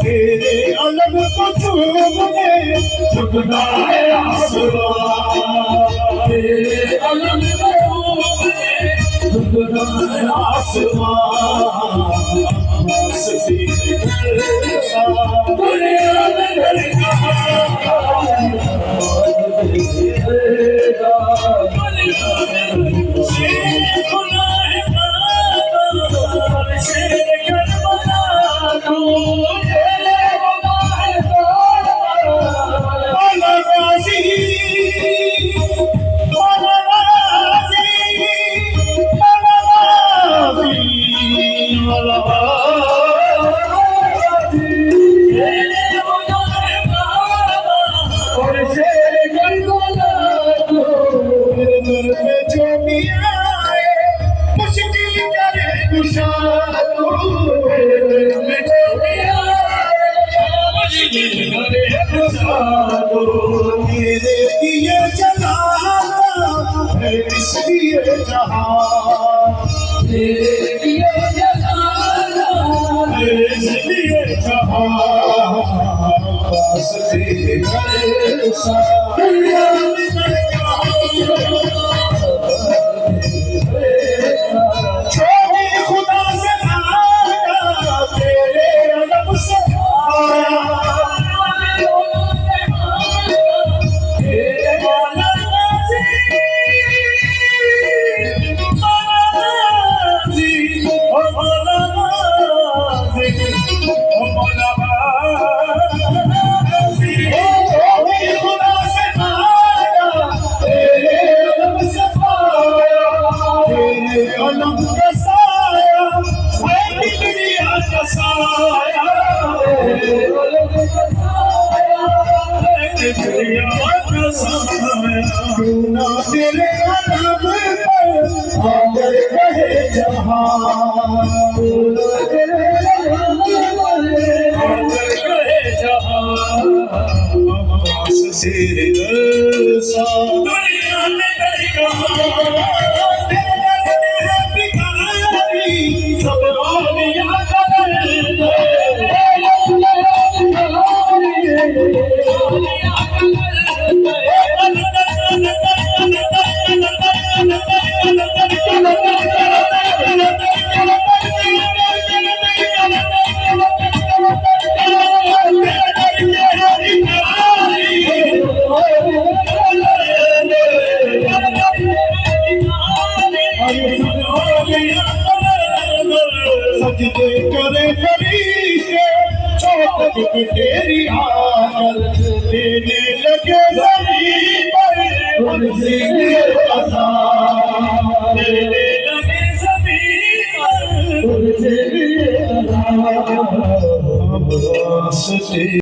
तेरे अलग को चूमने झुकना है आसमां, तेरे अलग को चूमने झुकना है आसमां। सती दुनिया में मेरे दिए जलाता है इसलिए जहां, मेरे दिए जलाता है इसलिए जहां। बस तेरे ऐसा दुनिया में छोड़ी खुदा से आया, तेरे अलग से आया। तेरे अदब पर आकर कहे जहां, तेरे अदब पर आकर कहे जहां। तेरे जैसा दुनिया में नहीं कहा, तेरे भिखारी सब औलिया का सजदे करे फरीश्ते चौखट पे तेरी आकर, देने लगे ज़मीन पर उनसे अज़ान, देने लगे ज़मीन पर उनसे अज़ान।